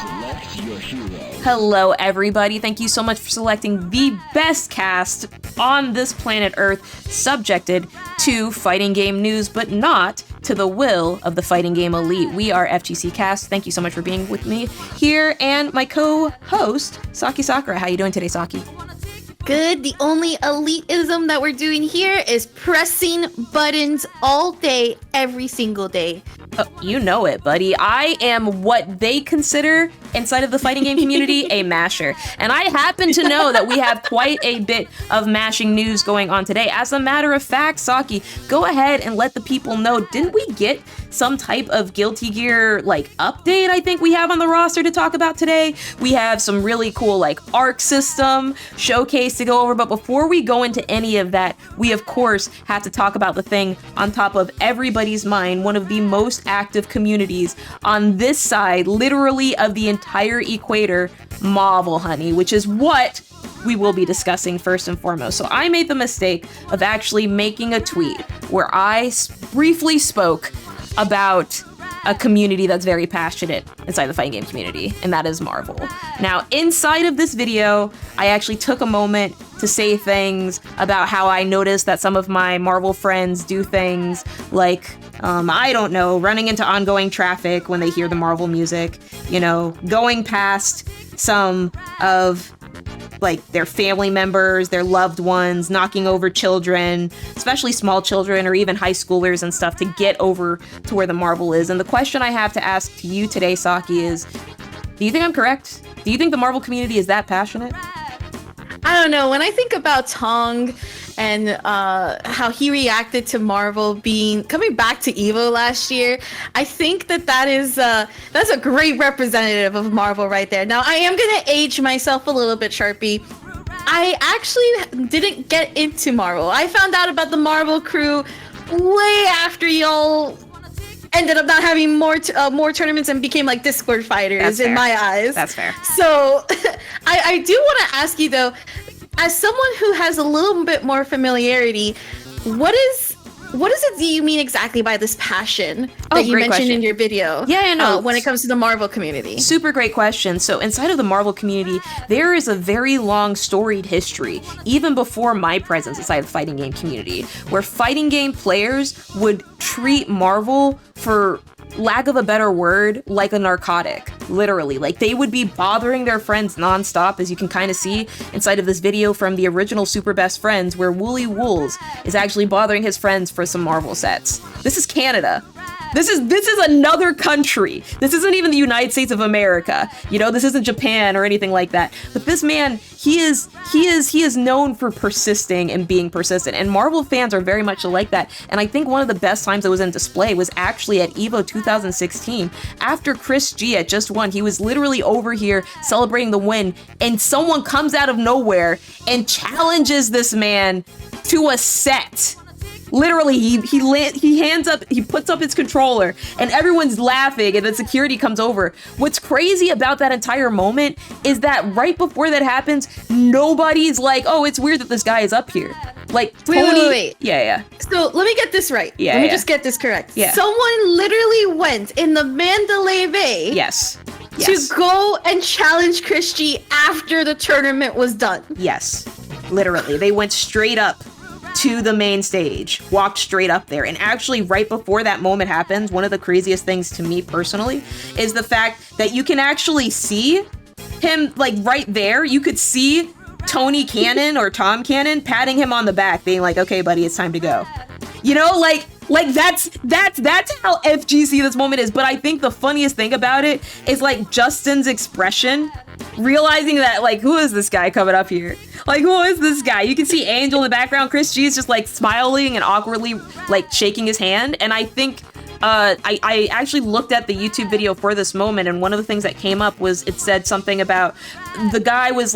Select your hero. Hello, everybody. Thank you so much for selecting the best cast on this planet Earth, subjected to fighting game news, but not to the will of the fighting game elite. We are FGC Cast. Thank you so much for being with me here, and my co-host, Saki Sakura. How you doing today, Saki? Good. The only elitism that we're doing here is pressing buttons all day, every single day. Oh, you know it, buddy. I am what they consider inside of the fighting game community a masher. And I happen to know that we have quite a bit of mashing news going on today. As a matter of fact, Saki, go ahead and let the people know, didn't we get some type of Guilty Gear update I think we have on the roster to talk about today? We have some really cool arc system showcase to go over, but before we go into any of that, we of course have to talk about the thing on top of everybody's mind, one of the most active communities on this side, literally of the entire equator, Mahvel, honey, which is what we will be discussing first and foremost. So I made the mistake of actually making a tweet where I briefly spoke about a community that's very passionate inside the fighting game community, and that is Mahvel. Now, inside of this video, I actually took a moment to say things about how I noticed that some of my Mahvel friends do things like, I don't know, running into ongoing traffic when they hear the Mahvel music, going past some of their family members, their loved ones, knocking over children, especially small children or even high schoolers and stuff, to get over to where the Mahvel is. And the question I have to ask to you today, Saki, is, do you think I'm correct? Do you think the Mahvel community is that passionate? I don't know. When I think about Tong and how he reacted to Mahvel coming back to EVO last year, I think that's a great representative of Mahvel right there. Now, I am gonna age myself a little bit, Sharpie. I actually didn't get into Mahvel. I found out about the Mahvel crew way after y'all ended up not having more tournaments and became Discord fighters in my eyes. That's fair. So I do want to ask you though, as someone who has a little bit more familiarity, what is it do you mean exactly by this passion that you mentioned in your video? Yeah, no. When it comes to the Mahvel community. Super great question. So inside of the Mahvel community, there is a very long storied history, even before my presence inside the fighting game community, where fighting game players would treat Mahvel, for lack of a better word, like a narcotic, literally. They would be bothering their friends nonstop, as you can kind of see inside of this video from the original Super Best Friends, where Wooly Wools is actually bothering his friends for some Mahvel sets. This is Canada. This is another country. This isn't even the United States of America. This isn't Japan or anything like that. But this man, he is known for persisting and being persistent. And Mahvel fans are very much like that. And I think one of the best times it was in display was actually at EVO 2016. After Chris G had just won, he was literally over here celebrating the win, and someone comes out of nowhere and challenges this man to a set. Literally, he hands up, he puts up his controller, and everyone's laughing, and then security comes over. What's crazy about that entire moment is that right before that happens, nobody's like, oh, it's weird that this guy is up here. Tony... Wait. Yeah. So let me get this right. Let me just get this correct. Yeah. Someone literally went in the Mandalay Bay. Yes. To go and challenge Chris G after the tournament was done. Yes. Literally. They went straight up to the main stage, walked straight up there. And actually, right before that moment happens, one of the craziest things to me personally is the fact that you can actually see him, right there. You could see Tony Cannon or Tom Cannon patting him on the back, being like, okay, buddy, it's time to go. That's how FGC this moment is. But I think the funniest thing about it is Justin's expression, realizing that who is this guy coming up here? Who is this guy? You can see Angel in the background. Chris G is just smiling and awkwardly shaking his hand. And I think I actually looked at the YouTube video for this moment, and one of the things that came up was it said something about the guy was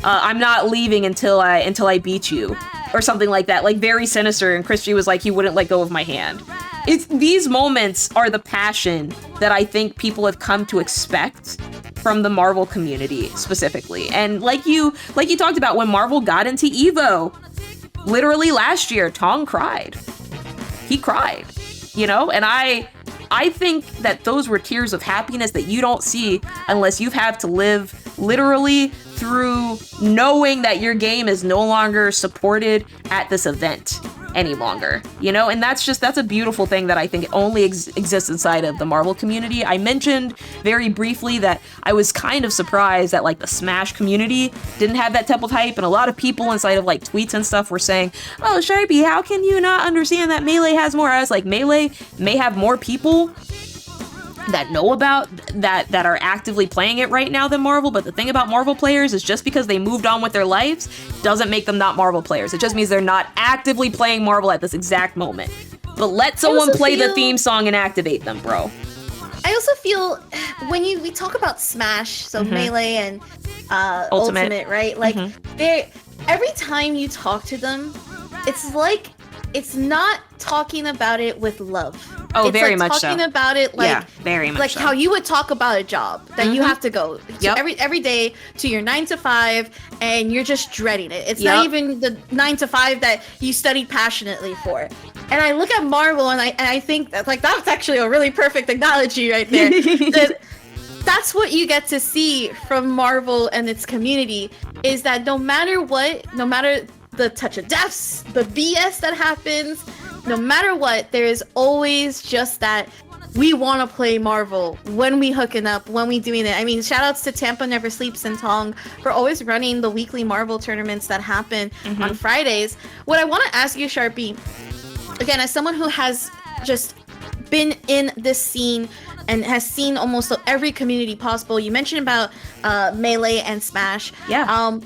I'm not leaving until I beat you, or something like that, very sinister. And Chris G was he wouldn't let go of my hand. These moments are the passion that I think people have come to expect from the Mahvel community specifically. And like you talked about, when Mahvel got into EVO, literally last year, Tong cried. He cried, and I I think that those were tears of happiness that you don't see unless you've had to live literally through knowing that your game is no longer supported at this event any longer, you know? And that's a beautiful thing that I think only exists inside of the Marvel community. I mentioned very briefly that I was kind of surprised that like the Smash community didn't have that type of hype, and a lot of people inside of like tweets and stuff were saying, oh, Sharpie, how can you not understand that Melee has more? I was like, Melee may have more people that know about that are actively playing it right now than Marvel, but the thing about Marvel players is just because they moved on with their lives doesn't make them not Marvel players. It just means they're not actively playing Marvel at this exact moment. But let someone play the theme song and activate them, bro. I also feel when we talk about Smash, so Melee and Ultimate, right? Like every time you talk to them, it's like it's not talking about it with love. Oh, it's very like much talking so. about it like, yeah, very much like so. how you would talk about a job that you have to go to every day to your 9 to 5, and you're just dreading it. It's not even the 9 to 5 that you studied passionately for. And I look at Marvel and I think that like that's actually a really perfect analogy right there. That's what you get to see from Marvel and its community, is that no matter what, no matter the touch of deaths, the BS that happens, no matter what, there is always just that we want to play Marvel when we hooking up, when we doing it. I mean, shout outs to Tampa Never Sleeps and Tong for always running the weekly Marvel tournaments that happen on Fridays. What I want to ask you, Sharpie, again, as someone who has just been in this scene and has seen almost every community possible, you mentioned about Melee and Smash. Yeah.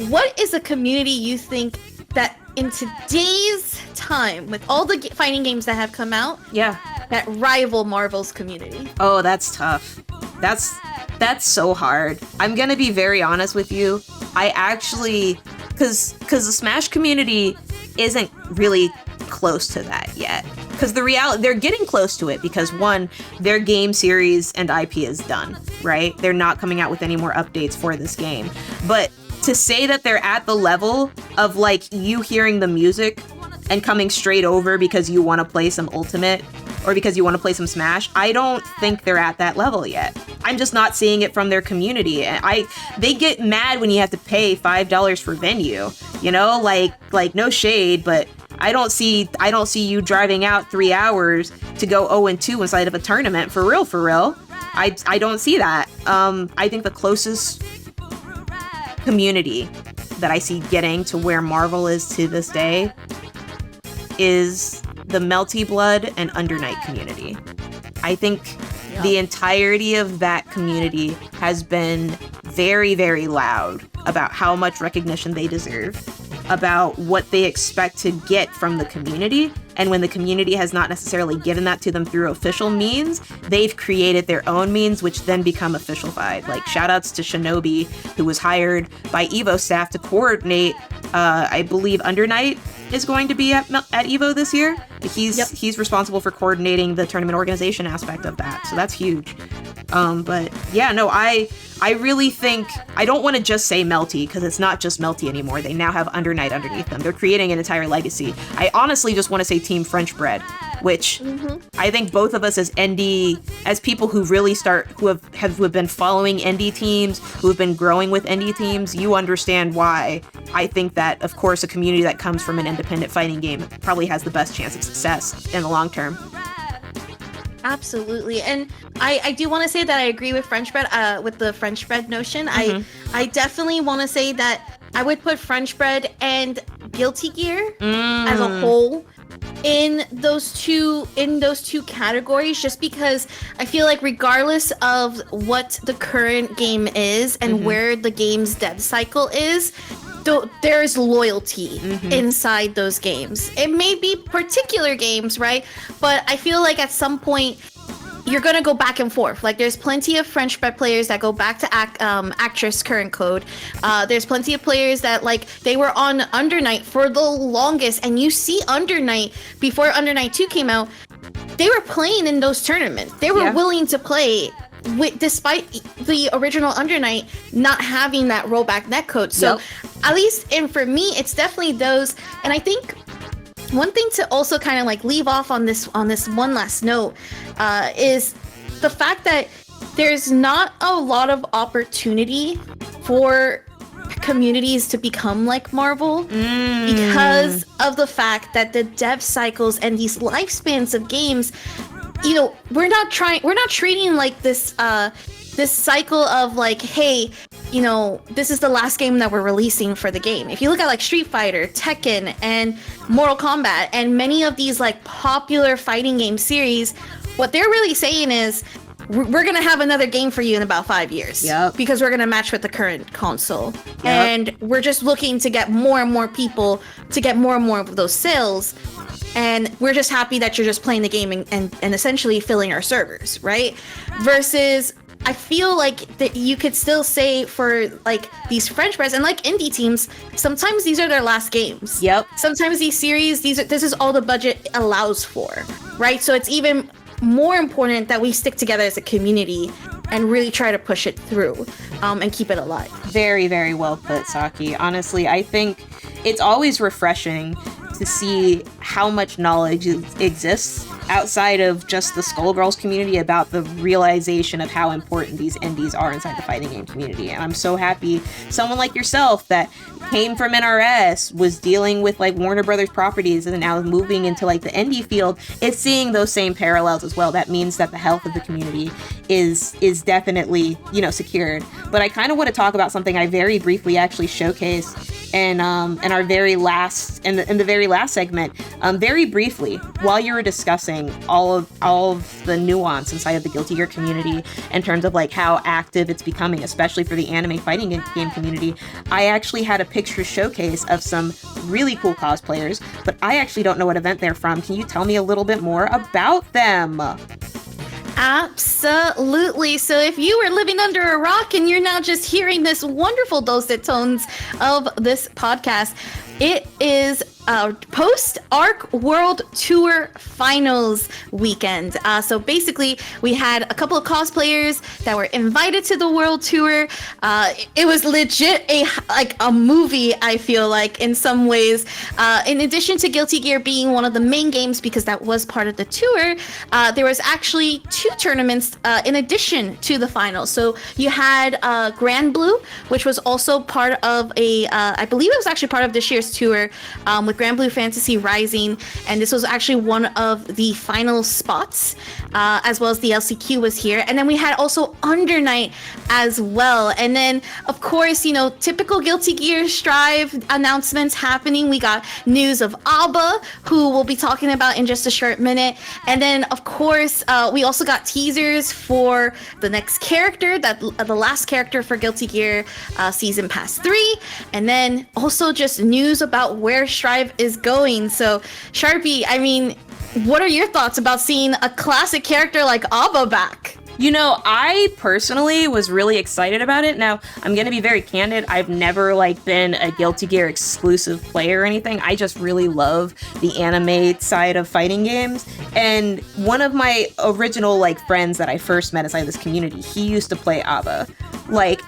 What is a community you think that in today's time, with all the fighting games that have come out, that rival Marvel's community? Oh, that's tough. That's so hard. I'm gonna be very honest with you. I actually, because the Smash community isn't really close to that yet. Because the reality, they're getting close to it because one, their game series and IP is done, right? They're not coming out with any more updates for this game. But to say that they're at the level of like you hearing the music and coming straight over because you want to play some Ultimate or because you want to play some Smash, I don't think they're at that level yet. I'm just not seeing it from their community. They get mad when you have to pay $5 for venue, you know, like no shade, but I don't see you driving out 3 hours to go 0-2 inside of a tournament for real. I don't see that. I think the closest community that I see getting to where Marvel is to this day is the Melty Blood and Undernight community. I think the entirety of that community has been very, very loud about how much recognition they deserve, about what they expect to get from the community. And when the community has not necessarily given that to them through official means, they've created their own means, which then become officialified. Like shout outs to Shinobi, who was hired by EVO staff to coordinate, I believe Undernight is going to be at EVO this year. He's responsible for coordinating the tournament organization aspect of that. So that's huge. But yeah, no, I really think, I don't want to just say Melty, because it's not just Melty anymore. They now have Undernight underneath them. They're creating an entire legacy. I honestly just want to say Team French Bread, which I think both of us as people who really who have been following indie teams, who have been growing with indie teams, you understand why I think that, of course, a community that comes from an independent fighting game probably has the best chance of success in the long term. Absolutely. And I do want to say that I agree with French Bread, with the French Bread notion. I definitely want to say that I would put French Bread and Guilty Gear as a whole in those two categories, just because I feel like regardless of what the current game is and where the game's dev cycle is, there's loyalty inside those games. It may be particular games, right? But I feel like at some point you're gonna go back and forth. Like there's plenty of French Bread players that go back to Actress Current Code. There's plenty of players that like they were on Undernight for the longest, and you see Undernight before Undernight 2 came out, they were playing in those tournaments. They were willing to play despite the original Undernight not having that rollback netcode. So at least, and for me, it's definitely those. And I think one thing to also kind of like leave off on this one last note is the fact that there's not a lot of opportunity for communities to become like Marvel because of the fact that the dev cycles and these lifespans of games, you know, we're not treating like this this cycle of like, hey, you know, this is the last game that we're releasing for the game. If you look at like Street Fighter, Tekken, and Mortal Kombat, and many of these like popular fighting game series, what they're really saying is, we're going to have another game for you in about 5 years. Yep. Because we're going to match with the current console. Yep. And we're just looking to get more and more people to get more and more of those sales. And we're just happy that you're just playing the game and essentially filling our servers, right? Versus, I feel like that you could still say for like these French press and like indie teams, sometimes these are their last games. Yep. Sometimes these series, this is all the budget allows for, right? So it's even more important that we stick together as a community and really try to push it through and keep it alive. Very, very well put, Saki. Honestly, I think it's always refreshing to see how much knowledge exists outside of just the Skullgirls community about the realization of how important these indies are inside the fighting game community. And I'm so happy someone like yourself that came from NRS, was dealing with like Warner Brothers properties, and now moving into like the indie field, is seeing those same parallels as well. That means that the health of the community is definitely, you know, secured. But I kind of want to talk about something I very briefly actually showcased in our very last in the very last segment, very briefly, while you were discussing all of the nuance inside of the Guilty Gear community in terms of like how active it's becoming, especially for the anime fighting game community. I actually had a picture showcase of some really cool cosplayers, but I actually don't know what event they're from. Can you tell me a little bit more about them? Absolutely. So if you were living under a rock and you're now just hearing this wonderful dulcet tones of this podcast, it is post-ARC World Tour Finals weekend. So basically, we had a couple of cosplayers that were invited to the World Tour. It was legit a movie, I feel like, in some ways. In addition to Guilty Gear being one of the main games, because that was part of the tour, there was actually 2 tournaments in addition to the finals. So you had Grand Blue, which was also part of I believe it was actually part of this year's tour, with Grand Blue Fantasy Rising, and this was actually one of the final spots, as well as the LCQ was here. And then we had also Under Night as well. And then, of course, you know, typical Guilty Gear Strive announcements happening. We got news of Abba, who we'll be talking about in just a short minute. And then, of course, we also got teasers for the next character, the last character for Guilty Gear Season Pass 3. And then also just news about where Strive is going. So, Sharpie, I mean, what are your thoughts about seeing a classic character like Abba back? You know, I personally was really excited about it. Now, I'm going to be very candid. I've never been a Guilty Gear exclusive player or anything. I just really love the anime side of fighting games. And one of my original friends that I first met inside this community, he used to play Abba.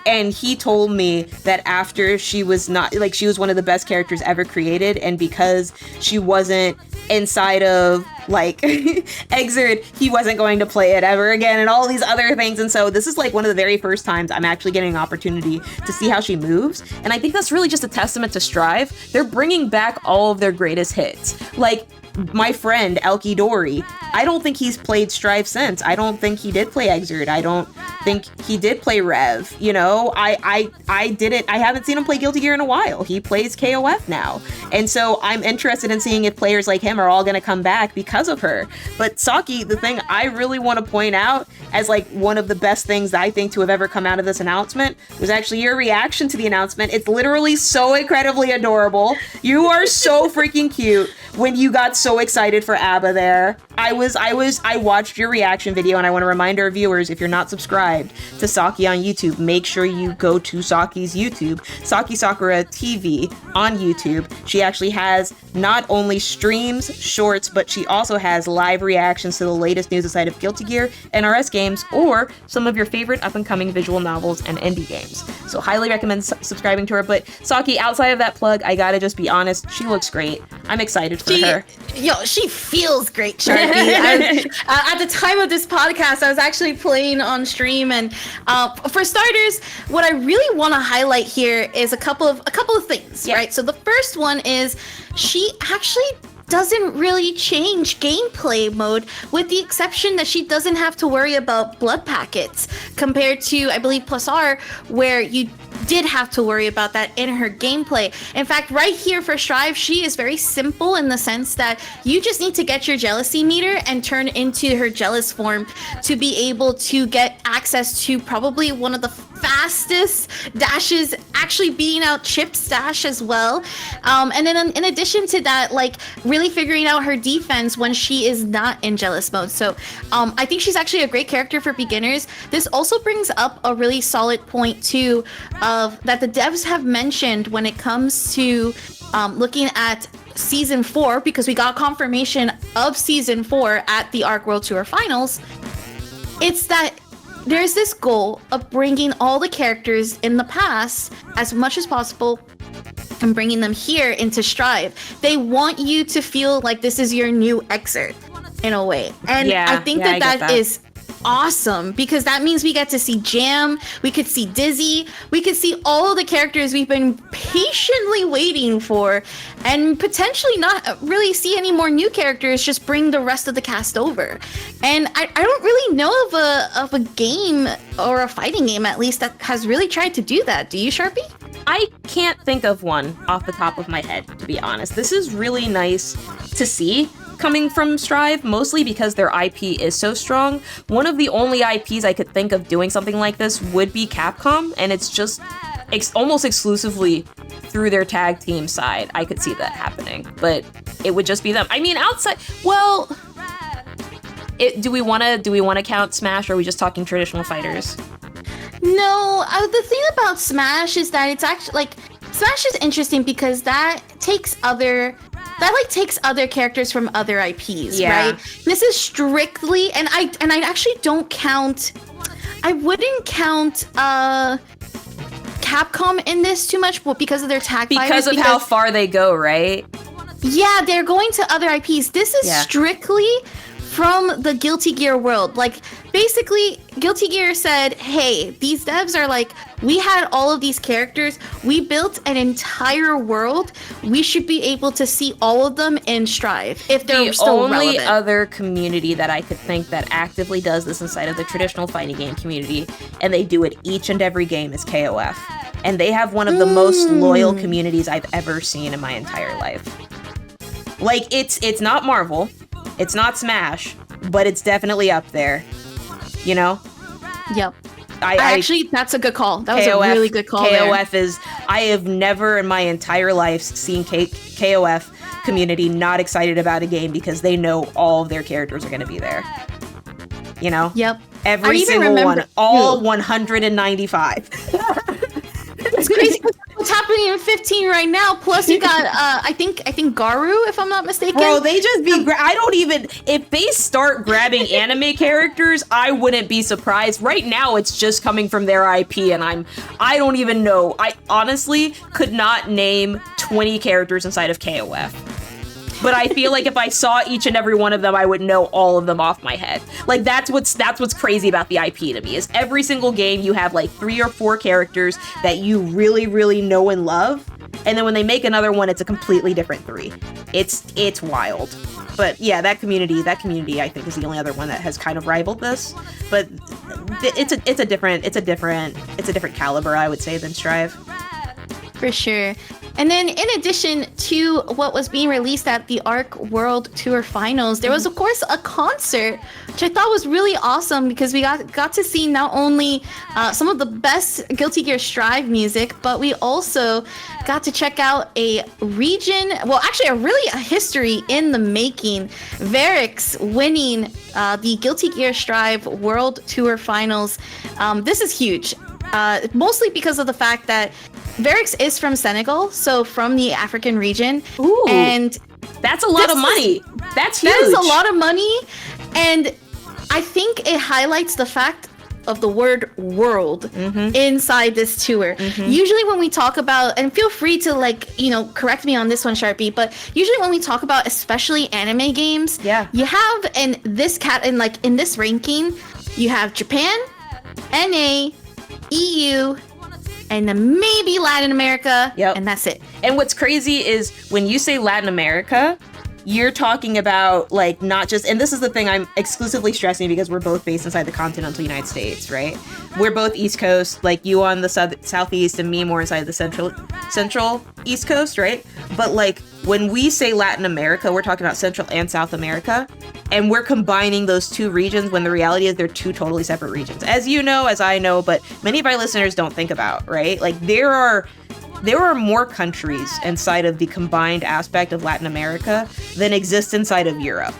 And he told me that after she was not, she was one of the best characters ever created, and because she wasn't inside of Exert, he wasn't going to play it ever again, and all these other things. And so this is one of the very first times I'm actually getting an opportunity to see how she moves, and I think that's really just a testament to Strive. They're bringing back all of their greatest hits. My friend Elky Dory, I don't think he's played Strive since. I don't think he did play Exert. I don't think he did play Rev. You know, I haven't seen him play Guilty Gear in a while. He plays KOF now. And so I'm interested in seeing if players like him are all going to come back because of her. But Saki, the thing I really want to point out as one of the best things that I think to have ever come out of this announcement was actually your reaction to the announcement. It's literally so incredibly adorable. You are so freaking cute when you got so excited for ABBA there. I watched your reaction video, and I want to remind our viewers, if you're not subscribed to Saki on YouTube, make sure you go to Saki's YouTube, Saki Sakura TV on YouTube. She actually has not only streams, shorts, but she also has live reactions to the latest news inside of Guilty Gear, NRS games, or some of your favorite up-and-coming visual novels and indie games. So highly recommend subscribing to her. But Saki, outside of that plug, I gotta just be honest, she looks great. I'm excited for her. She feels great, Sharpie. At the time of this podcast, I was actually playing on stream, and for starters, what I really want to highlight here is a couple of things, right? So the first one is she actually doesn't really change gameplay mode, with the exception that she doesn't have to worry about blood packets compared to, I believe, Plus R, where you did have to worry about that in her gameplay. In fact, right here for Strive, she is very simple in the sense that you just need to get your jealousy meter and turn into her jealous form to be able to get access to probably one of the fastest dashes, actually beating out Chip's dash as well. And then in addition to that, like really figuring out her defense when she is not in jealous mode. So I think she's actually a great character for beginners. This also brings up a really solid point too, of that the devs have mentioned when it comes to looking at season 4, because we got confirmation of season 4 at the ARC World Tour Finals. It's that there's this goal of bringing all the characters in the past as much as possible and bringing them here into Strive. They want you to feel like this is your new excerpt in a way. And I think that is awesome, because that means we get to see Jam, we could see Dizzy, we could see all of the characters we've been patiently waiting for, and potentially not really see any more new characters, just bring the rest of the cast over. And I don't really know of a game, or a fighting game at least, that has really tried to do that. Do you, Sharpie? I can't think of one off the top of my head, to be honest. This is really nice to see coming from Strive, mostly because their IP is so strong. One of the only IPs I could think of doing something like this would be Capcom, and it's just almost exclusively through their tag team side. I could see that happening, but it would just be them. I mean, outside, well, do we want to count Smash, or are we just talking traditional fighters? No, the thing about Smash is that it's actually like Smash is interesting because that takes other characters from other IPs, right? This is strictly, and I actually don't count. I wouldn't count Capcom in this too much, but because of their tag because of how far they go, right? Yeah, they're going to other IPs. This is strictly from the Guilty Gear world. Like, basically, Guilty Gear said, hey, these devs are like, we had all of these characters, we built an entire world, we should be able to see all of them in Strive if they're still relevant. The only other community that I could think that actively does this inside of the traditional fighting game community, and they do it each and every game, is KOF. And they have one of the most loyal communities I've ever seen in my entire life. Like, it's not Marvel, it's not Smash, but it's definitely up there, you know? Yep. I actually, that's a good call. That was KOF, a really good call. KOF there. is, I have never in my entire life seen KOF community not excited about a game because they know all of their characters are going to be there. You know? Yep. Every single one. All 195. It's crazy what's happening in 15 right now. Plus you got I think Garu, if I'm not mistaken. Bro, they just be I don't even, if they start grabbing anime characters, I wouldn't be surprised. Right now it's just coming from their IP, and I don't even know. I honestly could not name 20 characters inside of KOF. But I feel like if I saw each and every one of them, I would know all of them off my head. Like, that's what's crazy about the IP to me, is every single game you have like 3 or 4 characters that you really, really know and love. And then when they make another one, it's a completely different 3. It's wild. But yeah, that community I think is the only other one that has kind of rivaled this. But it's a different caliber, I would say, than Strive. For sure. And then in addition to what was being released at the ARC World Tour Finals, there was, of course, a concert, which I thought was really awesome because we got to see not only some of the best Guilty Gear Strive music, but we also got to check out a region, well, actually a history in the making. Varix winning the Guilty Gear Strive World Tour Finals. This is huge, mostly because of the fact that Varix is from Senegal, so from the African region. Ooh, and that's a lot of money. That's huge. That is a lot of money, and I think it highlights the fact of the word world inside this tour. Usually when we talk about, and feel free to like, you know, correct me on this one, Sharpie, but usually when we talk about especially anime games, you have in this in this ranking, you have Japan, NA, EU, and then maybe Latin America, and that's it. And what's crazy is when you say Latin America, you're talking about like not just, and this is the thing I'm exclusively stressing because we're both based inside the continental United States, right? We're both East Coast, like you on the southeast and me more inside the central East Coast, right? But like when we say Latin America, we're talking about Central and South America, and we're combining those two regions when the reality is they're two totally separate regions. As you know, as I know, but many of our listeners don't think about, right? Like there are more countries inside of the combined aspect of Latin America than exist inside of Europe.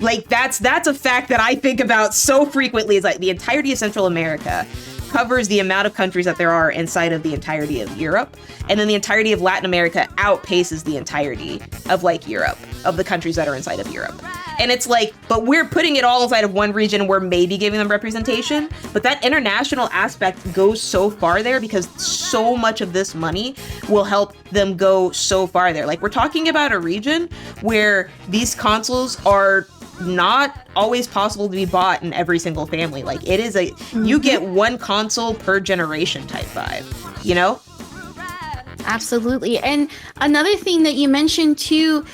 Like that's a fact that I think about so frequently. Is like the entirety of Central America covers the amount of countries that there are inside of the entirety of Europe. And then the entirety of Latin America outpaces the entirety of like Europe, of the countries that are inside of Europe. And it's like, but we're putting it all inside of one region. We're maybe giving them representation, but that international aspect goes so far there because so much of this money will help them go so far there. Like we're talking about a region where these consoles are not always possible to be bought in every single family. Like it is you get one console per generation type vibe, you know? Absolutely. And another thing that you mentioned too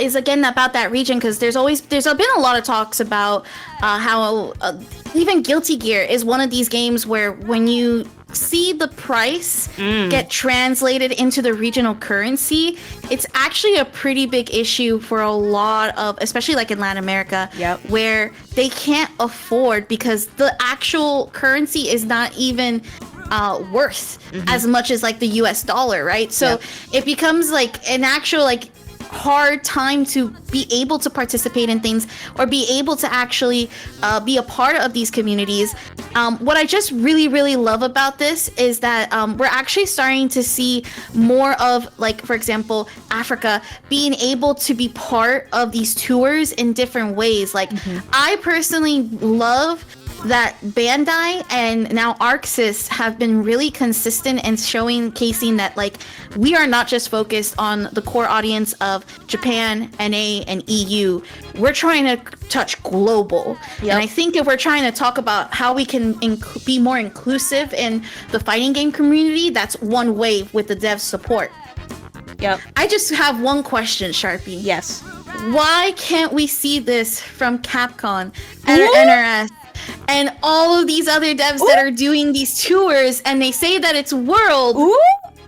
is again about that region, because there's been a lot of talks about how even Guilty Gear is one of these games where when you see the price get translated into the regional currency, it's actually a pretty big issue for a lot of, especially like in Latin America, where they can't afford because the actual currency is not even worth as much as like the US dollar, right? So it becomes like an actual like hard time to be able to participate in things or be able to actually be a part of these communities. What I just really love about this is that we're actually starting to see more of, like, for example, Africa being able to be part of these tours in different ways. Like I personally love that Bandai and now ArcSys have been really consistent and showcasing that like we are not just focused on the core audience of Japan, NA, and EU. We're trying to touch global. And I think if we're trying to talk about how we can be more inclusive in the fighting game community, that's one way with the dev support. I just have one question, Sharpie. Yes. Why can't we see this from Capcom and NRS and all of these other devs that are doing these tours, and they say that it's world,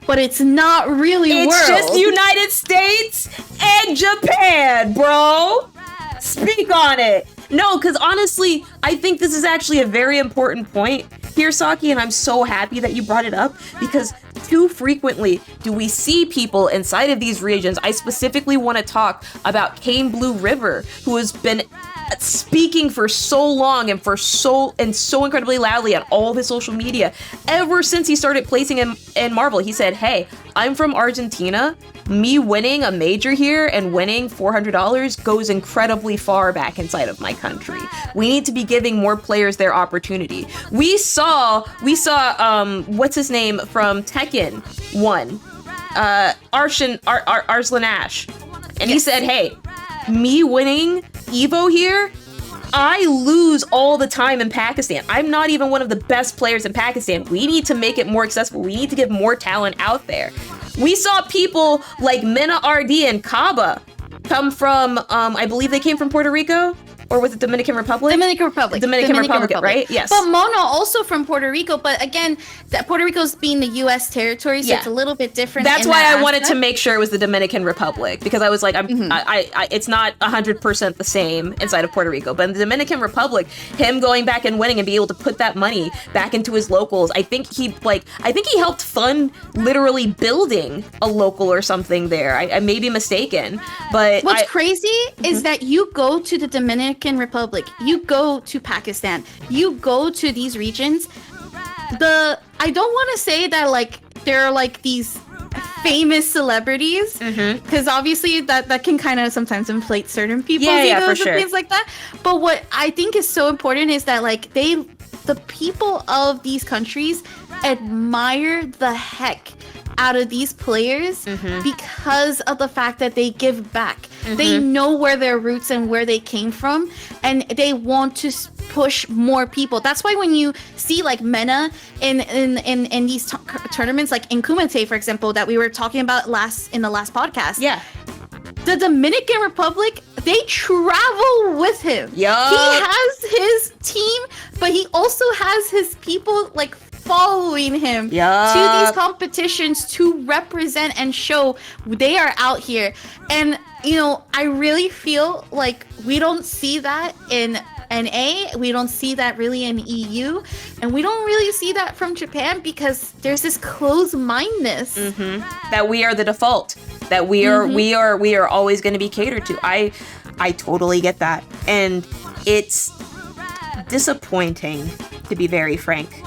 but it's not really world. It's just United States and Japan, bro. Speak on it. No, because honestly, I think this is actually a very important point here, Saki, and I'm so happy that you brought it up because too frequently do we see people inside of these regions. I specifically want to talk about Kane Blue River, who has been speaking for so long and so incredibly loudly on all of his social media ever since he started placing in Marvel. He said, hey, I'm from Argentina. Me winning a major here and winning $400 goes incredibly far back inside of my country. We need to be giving more players their opportunity. We saw what's his name from Tekken 1, Arslan Ash, and he said, hey, me winning Evo here, I lose all the time in Pakistan. I'm not even one of the best players in Pakistan. We need to make it more accessible. We need to get more talent out there. We saw people like Mina RD and Kaba come from, I believe they came from Puerto Rico. Or was it Dominican Republic? Dominican Republic, right? Yes. But Mono also from Puerto Rico, but again, that Puerto Rico's being the U.S. territory, so it's a little bit different. That's why I wanted to make sure it was the Dominican Republic, because I was like, it's not 100% the same inside of Puerto Rico, but in the Dominican Republic, him going back and winning and be able to put that money back into his locals, I think he helped fund literally building a local or something there. I may be mistaken, but what's crazy is that you go to the Dominican Republic, you go to Pakistan, you go to these regions. I don't want to say that like there are like these famous celebrities, because obviously that can kind of sometimes inflate certain people's egos and things like that. But what I think is so important is that like they the people of these countries admire the heck out of these players because of the fact that they give back. They know where their roots and where they came from, and they want to push more people. That's why when you see like MENA in these tournaments, like in Kumite, for example, that we were talking about in the last podcast. Yeah. The Dominican Republic, they travel with him. Yeah. He has his team, but he also has his people like following him to these competitions to represent and show they are out here. And you know, I really feel like we don't see that in NA, we don't see that really in EU, and we don't really see that from Japan because there's this closed-mindedness that we are the default, that we are always going to be catered to. I totally get that, and it's disappointing, to be very frank.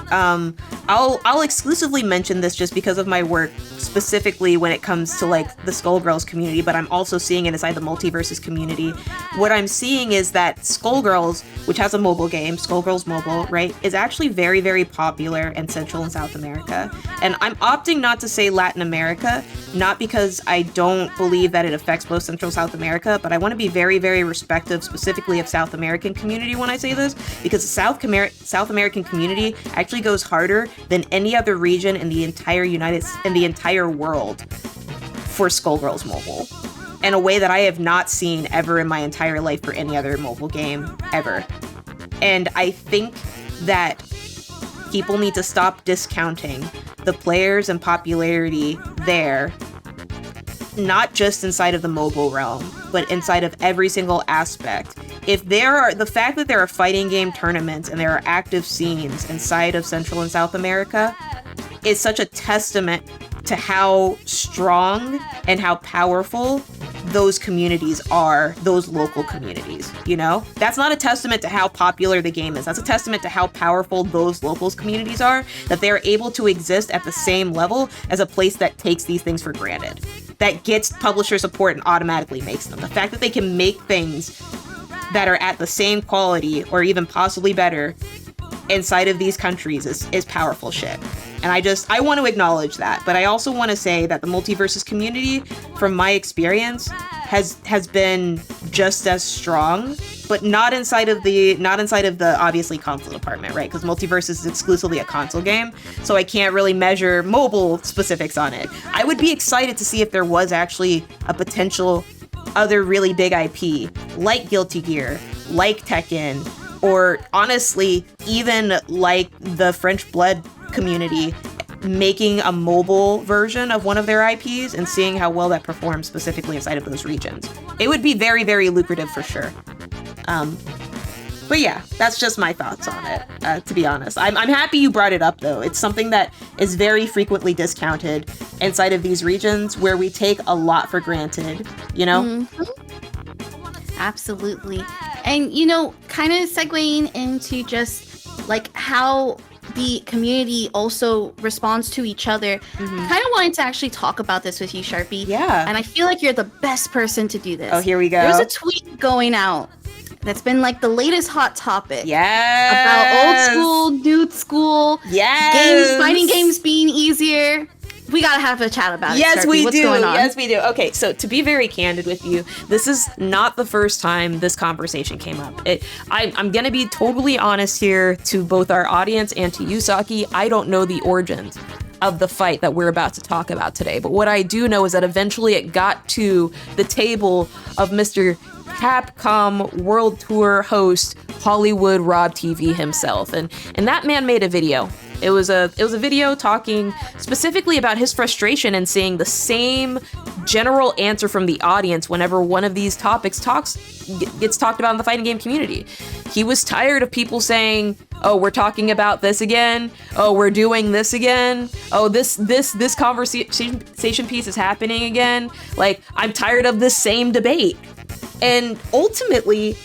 I'll exclusively mention this just because of my work, specifically when it comes to like the Skullgirls community, but I'm also seeing it inside the Multiverses community. What I'm seeing is that Skullgirls, which has a mobile game, Skullgirls Mobile, right, is actually very, very popular in Central and South America. And I'm opting not to say Latin America, not because I don't believe that it affects both Central and South America, but I want to be very, very respectful specifically of South American community when I say this, because the South American community actually goes harder than any other region in the entire world for Skullgirls Mobile, in a way that I have not seen ever in my entire life for any other mobile game ever. And I think that people need to stop discounting the players and popularity there, not just inside of the mobile realm, but inside of every single aspect. If the fact that there are fighting game tournaments and there are active scenes inside of Central and South America is such a testament to how strong and how powerful those communities are, those local communities, you know? That's not a testament to how popular the game is. That's a testament to how powerful those locals communities are, that they're able to exist at the same level as a place that takes these things for granted, that gets publisher support and automatically makes them. The fact that they can make things that are at the same quality or even possibly better inside of these countries is powerful shit. And I want to acknowledge that, but I also want to say that the Multiverses community, from my experience, has been just as strong, but not inside of the obviously console department, right? Because Multiverses is exclusively a console game, so I can't really measure mobile specifics on it. I would be excited to see if there was actually a potential other really big IP like Guilty Gear, like Tekken, or honestly, even like the French Blood community making a mobile version of one of their IPs and seeing how well that performs specifically inside of those regions. It would be very, very lucrative for sure. But yeah, that's just my thoughts on it, to be honest. I'm happy you brought it up, though. It's something that is very frequently discounted inside of these regions where we take a lot for granted, you know? Mm-hmm. Absolutely. And, you know, kind of segueing into just like how the community also responds to each other. Kind of wanted to actually talk about this with you, Sharpie. Yeah. And I feel like you're the best person to do this. Oh, here we go. There's a tweet going out that's been like the latest hot topic. Yes. About old school, new school. Yes. Fighting games being easier. We gotta have a chat about it. Yes, Sharpie. we What's do. going on? Yes, we do. Okay, so to be very candid with you, this is not the first time this conversation came up. I'm gonna be totally honest here to both our audience and to you, Saki. I don't know the origins of the fight that we're about to talk about today, but what I do know is that eventually it got to the table of Mr. Capcom World Tour host Hollywood Rob TV himself, and that man made a video. It was a video talking specifically about his frustration in seeing the same general answer from the audience whenever one of these topics gets talked about in the fighting game community. He was tired of people saying, "Oh, we're talking about this again. Oh, we're doing this again. Oh, this conversation piece is happening again. Like, I'm tired of this same debate." And ultimately,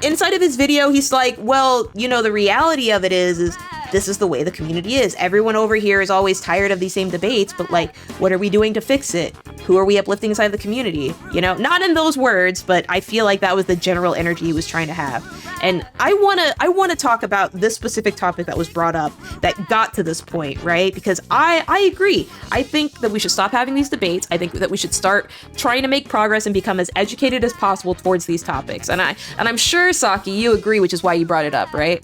inside of his video, he's like, well, you know, the reality of it is this is the way the community is. Everyone over here is always tired of these same debates, but like, what are we doing to fix it? Who are we uplifting inside the community? You know, not in those words, but I feel like that was the general energy he was trying to have. And I want to talk about this specific topic that was brought up that got to this point, right? Because I agree. I think that we should stop having these debates. I think that we should start trying to make progress and become as educated as possible towards these topics. And I'm sure, Saki, you agree, which is why you brought it up, right?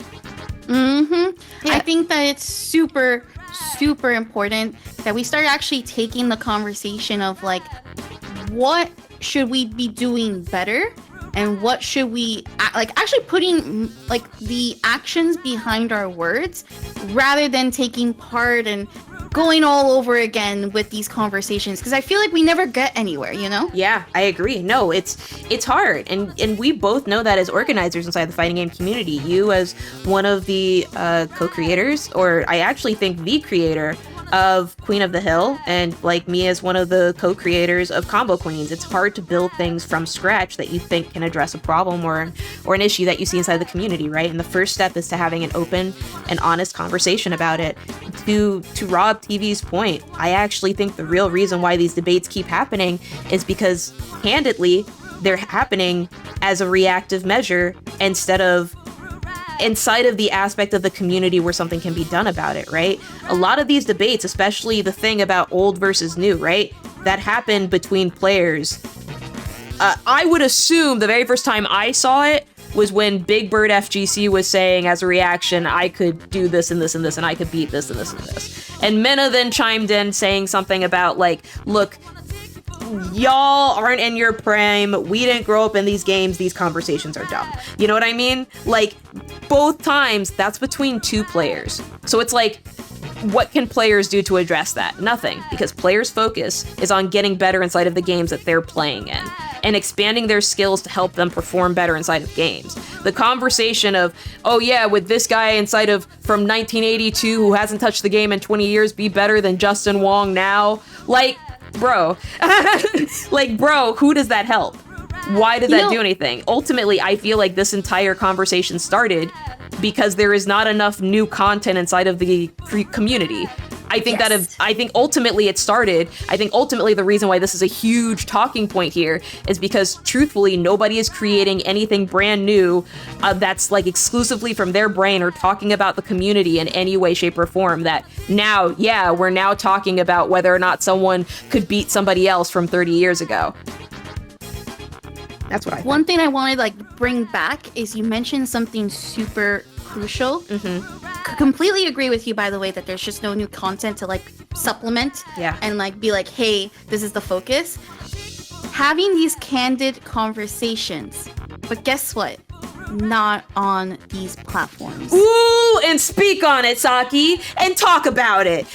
Mm-hmm. Yeah. I think that it's super, super important that we start actually taking the conversation of like, what should we be doing better? And what should we like actually putting like the actions behind our words rather than taking part and going all over again with these conversations, because I feel like we never get anywhere, you know? Yeah, I agree. No, it's hard. And we both know that as organizers inside the fighting game community. You as one of the co-creators, or I actually think the creator of Queen of the Hill, and like me as one of the co-creators of Combo Queens, it's hard to build things from scratch that you think can address a problem or an issue that you see inside the community, right? And the first step is to having an open and honest conversation about it. To Rob TV's point, I actually think the real reason why these debates keep happening is because, candidly, they're happening as a reactive measure instead of inside of the aspect of the community where something can be done about it, right? A lot of these debates, especially the thing about old versus new, right? That happened between players. I would assume the very first time I saw it was when Big Bird FGC was saying as a reaction, I could do this and this and this, and I could beat this and this and this. And Mena then chimed in saying something about like, look, y'all aren't in your prime. We didn't grow up in these games. These conversations are dumb. You know what I mean? Like, both times, that's between two players. So it's like, what can players do to address that? Nothing, because players' focus is on getting better inside of the games that they're playing in and expanding their skills to help them perform better inside of games. The conversation of, oh yeah, would this guy inside of from 1982 who hasn't touched the game in 20 years be better than Justin Wong now? Like, bro, like, bro, who does that help? Why did that do anything? Ultimately, I feel like this entire conversation started because there is not enough new content inside of the community. I think I think ultimately it started. I think ultimately the reason why this is a huge talking point here is because truthfully, nobody is creating anything brand new that's like exclusively from their brain or talking about the community in any way, shape, or form. That now, yeah, we're now talking about whether or not someone could beat somebody else from 30 years ago. That's what I think. One thing I wanted to like bring back is you mentioned something super crucial. Completely agree with you, by the way, that there's just no new content to like supplement and like be like, hey, this is the focus. Having these candid conversations, but guess what? Not on these platforms. Ooh, and speak on it, Saki, and talk about it.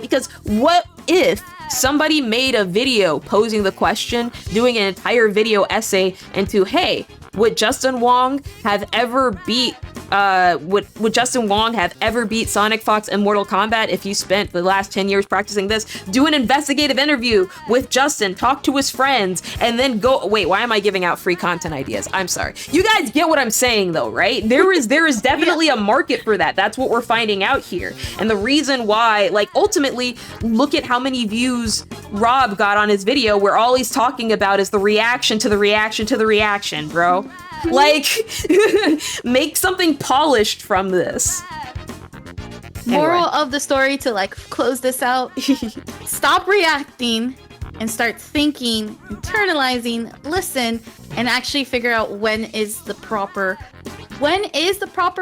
Because what if somebody made a video posing the question, doing an entire video essay into, hey, would Justin Wong have ever beat would Justin Wong have ever beat Sonic Fox in Mortal Kombat if you spent the last 10 years practicing this? Do an investigative interview with Justin, talk to his friends, and then go. Wait, why am I giving out free content ideas? I'm sorry. You guys get what I'm saying though, right? There is definitely a market for that. That's what we're finding out here. And the reason why, like, ultimately, look at how many views Rob got on his video where all he's talking about is the reaction to the reaction to the reaction, bro. Like, make something polished from this. Moral of the story to like close this out. Stop reacting and start thinking, internalizing, listen, and actually figure out when is the proper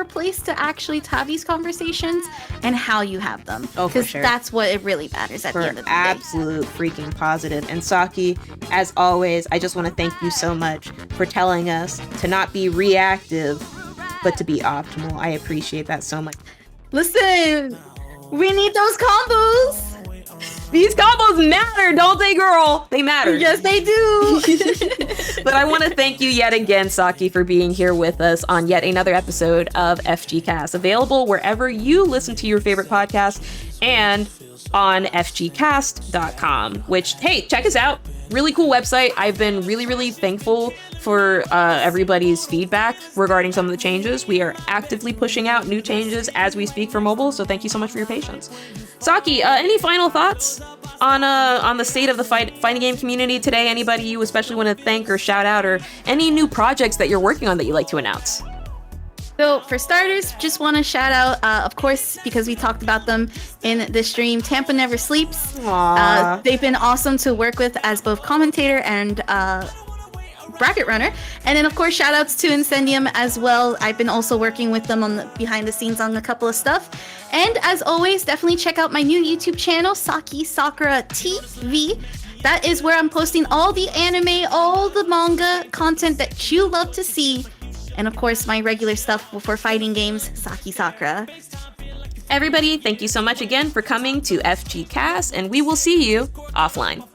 place to actually have these conversations and how you have them. Oh, for sure. That's what it really matters at the end of the day. Absolute freaking positive. And Saki, as always, I just want to thank you so much for telling us to not be reactive, but to be optimal. I appreciate that so much. Listen, we need those combos. These combos matter, don't they, girl? They matter. Yes, they do. But I want to thank you yet again, Saki, for being here with us on yet another episode of FG Cast, available wherever you listen to your favorite podcast and on fgcast.com, which, hey, check us out. Really cool website. I've been really, really thankful for everybody's feedback regarding some of the changes. We are actively pushing out new changes as we speak for mobile, so thank you so much for your patience. Saki, any final thoughts on the state of the fighting game community today? Anybody you especially want to thank or shout out, or any new projects that you're working on that you'd like to announce? So for starters, just want to shout out, of course, because we talked about them in the stream, Tampa Never Sleeps. They've been awesome to work with as both commentator and bracket runner. And then, of course, shout outs to Incendium as well. I've been also working with them on the behind the scenes on a couple of stuff. And as always, definitely check out my new YouTube channel, Saki Sakura TV. That is where I'm posting all the anime, all the manga content that you love to see. And of course, my regular stuff for fighting games, Saki Sakura. Everybody, thank you so much again for coming to FGCast, and we will see you offline.